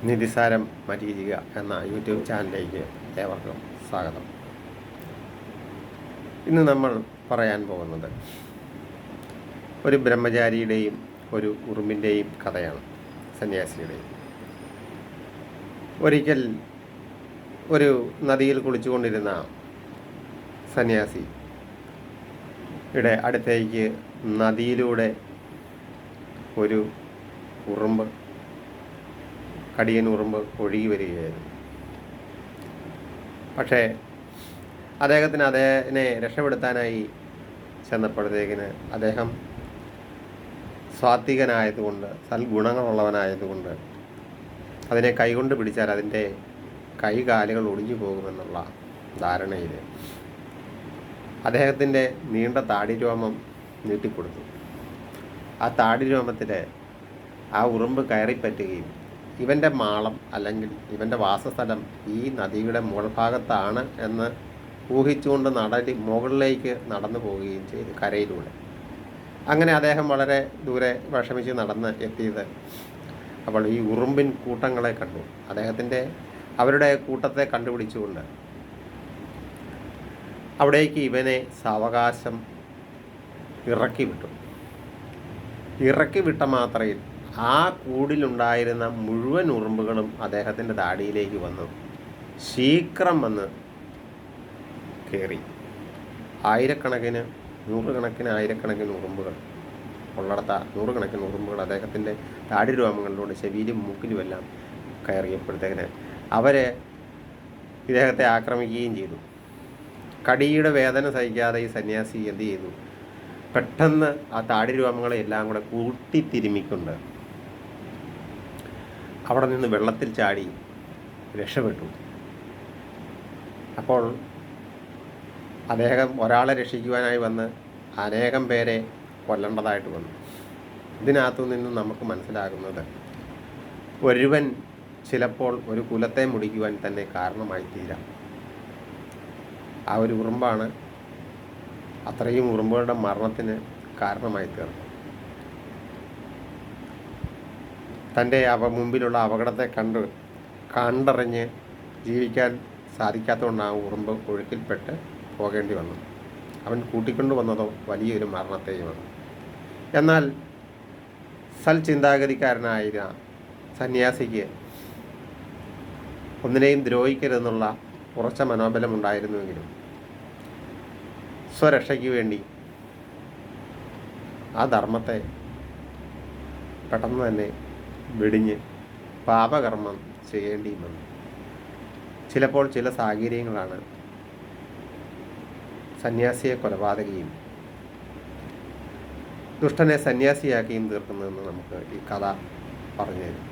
നിതിസാരം മരീചിക എന്ന യൂട്യൂബ് ചാനലിലേക്ക് ഏവർക്കും സ്വാഗതം. ഇന്ന് നമ്മൾ പറയാൻ പോകുന്നത് ഒരു ബ്രഹ്മചാരിയുടെയും ഒരു ഉറുമ്പിൻ്റെയും കഥയാണ്, സന്യാസിയുടെയും. ഒരിക്കൽ ഒരു നദിയിൽ കുളിച്ചുകൊണ്ടിരുന്ന സന്യാസി അടുത്തേക്ക് നദിയിലൂടെ ഒരു ഉറുമ്പ്, കടിയൻ ഉറുമ്പ് ഒഴുകി വരികയായിരുന്നു. പക്ഷേ അദ്ദേഹത്തിന് അതിനെ രക്ഷപ്പെടുത്താനായി ചെന്നപ്പോഴത്തേക്കിന് അദ്ദേഹം സാത്വികനായതുകൊണ്ട്, സൽഗുണങ്ങളുള്ളവനായതുകൊണ്ട് അതിനെ കൈകൊണ്ട് പിടിച്ചാൽ അതിൻ്റെ കൈകാലുകൾ ഒടിഞ്ഞു പോകുമെന്നുള്ള ധാരണയിൽ അദ്ദേഹത്തിൻ്റെ നീണ്ട താടിരോമം നീട്ടിക്കൊടുത്തു. ആ താടിരോമത്തിൽ ആ ഉറുമ്പ് കയറിപ്പറ്റുകയും ഇവൻ്റെ മാളം അല്ലെങ്കിൽ ഇവൻ്റെ വാസസ്ഥലം ഈ നദിയുടെ മുകൾ ഭാഗത്താണ് എന്ന് ഊഹിച്ചുകൊണ്ട് മുകളിലേക്ക് നടന്നു പോവുകയും ചെയ്തു, കരയിലൂടെ. അങ്ങനെ അദ്ദേഹം വളരെ ദൂരെ വിഷമിച്ച് നടന്ന് എത്തിയത് അപ്പോൾ ഈ ഉറുമ്പിൻ കൂട്ടങ്ങളെ കണ്ടു. അവരുടെ കൂട്ടത്തെ കണ്ടുപിടിച്ചുകൊണ്ട് അവിടേക്ക് ഇവനെ സാവകാശം ഇറക്കി വിട്ട മാത്രയിൽ ആ കൂടിലുണ്ടായിരുന്ന മുഴുവൻ ഉറുമ്പുകളും അദ്ദേഹത്തിൻ്റെ താടിയിലേക്ക് വന്നു ശീഘ്രം വന്ന് കയറി. ആയിരക്കണക്കിന് ഉറുമ്പുകൾ ഉള്ളിടത്ത നൂറുകണക്കിന് ഉറുമ്പുകൾ അദ്ദേഹത്തിൻ്റെ താടിരോമങ്ങളിലൂടെ ചെവിയിലും മൂക്കിലുമെല്ലാം കയറിയപ്പോഴത്തേക്കിന് അവരെ ഇദ്ദേഹത്തെ ആക്രമിക്കുകയും ചെയ്തു. കടിയുടെ വേദന സഹിക്കാതെ ഈ സന്യാസി എന്ത് ചെയ്തു? പെട്ടെന്ന് ആ താടിരോമങ്ങളെ എല്ലാം കൂടെ കൂട്ടിത്തിരുമിക്കൊണ്ട് അവിടെ നിന്ന് വെള്ളത്തിൽ ചാടി രക്ഷപ്പെട്ടു. അപ്പോൾ അദ്ദേഹം ഒരാളെ രക്ഷിക്കുവാനായി വന്ന് അനേകം പേരെ കൊല്ലേണ്ടതായിട്ട് വന്നു. ഇതിനകത്തു നിന്നും നമുക്ക് മനസ്സിലാകുന്നത് ഒരുവൻ ചിലപ്പോൾ ഒരു കുലത്തെ മുടിക്കുവാൻ തന്നെ കാരണമായി തീരാം. ആ ഒരു ഉറുമ്പാണ് അത്രയും ഉറുമ്പുകളുടെ മരണത്തിന് കാരണമായി തീർന്നു. തൻ്റെ മുമ്പിലുള്ള അപകടത്തെ കണ്ടറിഞ്ഞ് ജീവിക്കാൻ സാധിക്കാത്തതുകൊണ്ടാണ് ഉറുമ്പ് ഒഴുക്കിൽപ്പെട്ട് പോകേണ്ടി വന്നു. അവൻ കൂട്ടിക്കൊണ്ടു വന്നതോ വലിയൊരു മരണത്തെയുമാണ്. എന്നാൽ ചിന്താഗതിക്കാരനായ സന്യാസിക്ക് ഒന്നിനെയും ദ്രോഹിക്കരുതെന്നുള്ള ഉറച്ച മനോബലമുണ്ടായിരുന്നുവെങ്കിലും സ്വരക്ഷയ്ക്ക് വേണ്ടി ആ ധർമ്മത്തെ പെട്ടെന്ന് തന്നെ വെടിഞ്ഞ് പാപകർമ്മം ചെയ്യേണ്ടിയും വന്നു. ചിലപ്പോൾ ചില സാഹചര്യങ്ങളാണ് സന്യാസിയെ കൊലപാതകയും ദുഷ്ടനെ സന്യാസിയാക്കിയും തീർക്കുന്നതെന്ന് നമുക്ക് ഈ കഥ പറഞ്ഞു തരും.